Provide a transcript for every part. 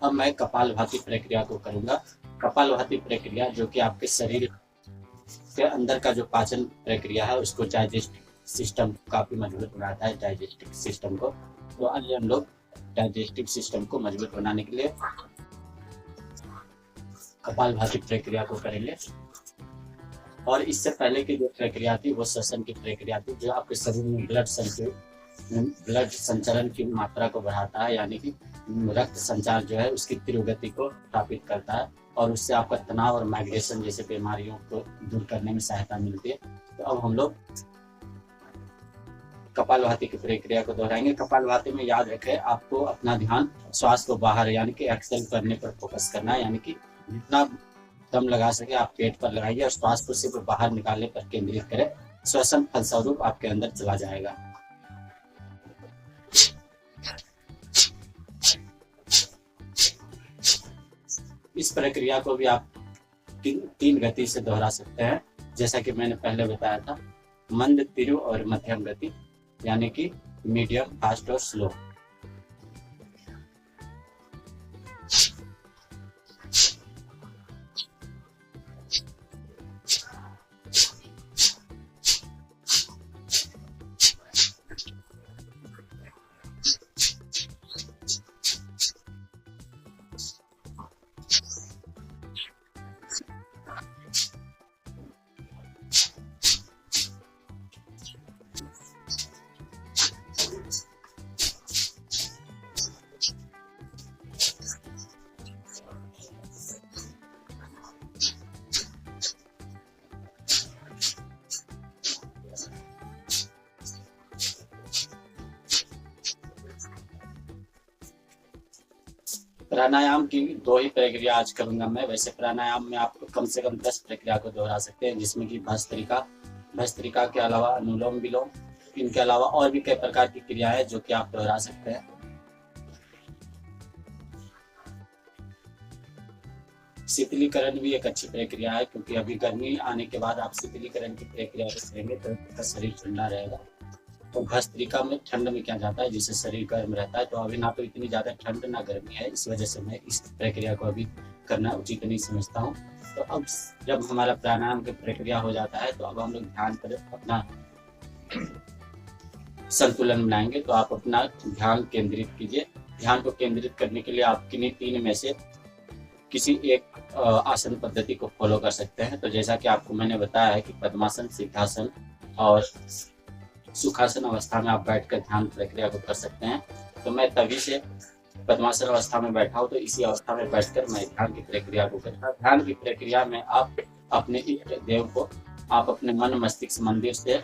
अब मैं कपालभाति प्रक्रिया को करूंगा। कपालभाति प्रक्रिया जो कि आपके शरीर के अंदर का जो पाचन प्रक्रिया है उसको डाइजेस्टिव सिस्टम काफी मजबूत बनाता है, डाइजेस्टिव सिस्टम को। तो आज हम लोग डाइजेस्टिव सिस्टम को मजबूत बनाने के लिए कपालभाति प्रक्रिया को करेंगे। और इससे पहले की जो प्रक्रिया थी वो श्वसन की प्रक्रिया थी, जो आपके शरीर में ब्लड संचरण की मात्रा को बढ़ाता है, यानी कि रक्त संचार जो है उसकी तीव्र गति को स्थापित करता है और उससे आपका तनाव और माइग्रेशन जैसे बीमारियों को दूर करने में सहायता मिलती है। तो अब हम लोग कपालभाति की प्रक्रिया को दोहराएंगे। कपालभाति में याद रखें, आपको अपना ध्यान श्वास को बाहर यानी कि एक्सहेल करने पर फोकस करना है, यानी कि जितना दम लगा सके आप पेट पर लगाइए और श्वास को सिर्फ बाहर निकालने पर केंद्रित करें। श्वसन फलस्वरूप आपके अंदर चला जाएगा। इस प्रक्रिया को भी आप तीन गति से दोहरा सकते हैं, जैसा कि मैंने पहले बताया था, मंद, तीव्र और मध्यम गति, यानी कि मीडियम, फास्ट और स्लो। प्राणायाम की दो ही प्रक्रिया आज करूंगा मैं। वैसे प्राणायाम में आप कम से कम 10 प्रक्रिया को दोहरा सकते हैं, जिसमें कि भस्त्रिका के अलावा अनुलोम विलोम, इनके अलावा और भी कई प्रकार की क्रियाएं जो कि आप दोहरा सकते हैं। शीतलीकरण भी एक अच्छी प्रक्रिया है, क्योंकि अभी गर्मी आने के बाद आप शीतलीकरण की प्रक्रिया को करेंगे तो आपका शरीर ठंडा रहेगा। तो भस्त्रिका में ठंड में क्या जाता है, जिससे शरीर गर्म रहता है। तो अभी ना तो इतनी ज्यादा ठंड ना गर्मी है, इस वजह से मैं इस प्रक्रिया को अभी करना उचित नहीं समझता हूँ। तो अब जब हमारा प्राणायाम की प्रक्रिया हो जाता है तो अब हम लोग ध्यान पर अपना संतुलन बनाएंगे। तो आप अपना ध्यान केंद्रित कीजिए। ध्यान को केंद्रित करने के लिए आप किन्हीं तीन में से किसी एक आसन पद्धति को फॉलो कर सकते हैं। तो जैसा कि आपको मैंने बताया है कि पद्मासन, सिद्धासन और सुखासन अवस्था में आप बैठकर ध्यान प्रक्रिया को कर सकते हैं। तो मैं तभी से पद्मासन अवस्था में बैठा हूँ, तो इसी अवस्था में बैठकर मैं ध्यान की प्रक्रिया को करता हूँ। ध्यान की प्रक्रिया में आप अपने इष्ट देव को आप अपने मन मस्तिष्क मंदिर से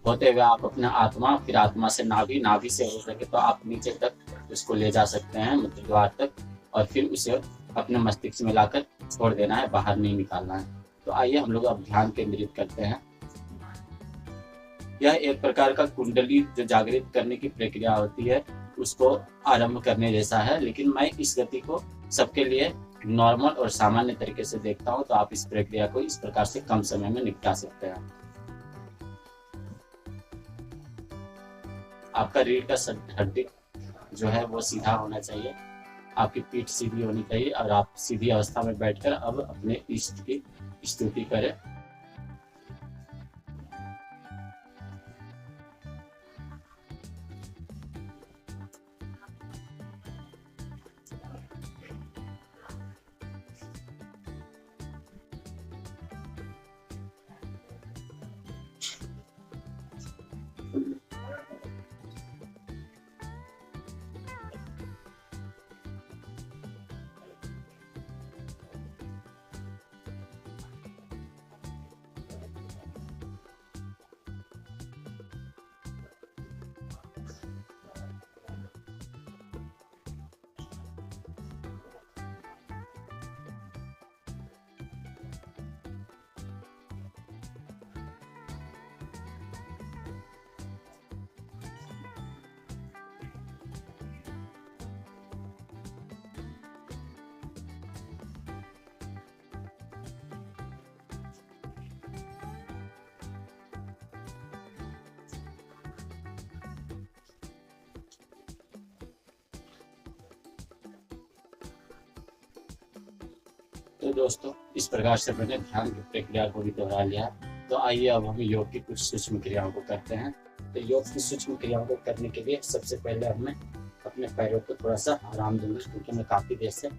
होते हुए आप अपना आत्मा, फिर आत्मा से नाभि, नाभि से हो सके तो आप नीचे तक उसको ले जा सकते हैं, मूत्र द्वार तक, और फिर उसे अपने मस्तिष्क में लाकर छोड़ देना है, बाहर नहीं निकालना है। तो आइए हम लोग अब ध्यान केंद्रित करते हैं। यह एक प्रकार का कुंडली जो जागृत करने की प्रक्रिया होती है उसको आरंभ करने जैसा है, लेकिन मैं इस गति को सबके लिए नॉर्मल और सामान्य तरीके से देखता हूँ। तो आप इस प्रक्रिया को इस प्रकार से कम समय में निपटा सकते हैं। आपका रीढ़ का हड्डी जो है वो सीधा होना चाहिए, आपकी पीठ सीधी होनी चाहिए और आप सीधी अवस्था में बैठकर अब अपने इष्ट की स्तुति करें। तो दोस्तों इस प्रकार से मैंने ध्यान की प्रक्रिया को भी दोहरा लिया। तो आइए अब हम योग की कुछ सूक्ष्म क्रियाओं को करते हैं। तो योग की सूक्ष्म क्रियाओं को करने के लिए सबसे पहले हमें अपने पैरों को थोड़ा सा आराम देंगे, क्योंकि मैं काफ़ी देर से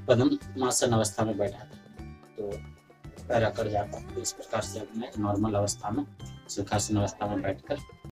पद्मासन अवस्था में बैठा था तो पैर अकड़ जाता। तो इस प्रकार से अब मैं नॉर्मल अवस्था में, सुखासन अवस्था में बैठकर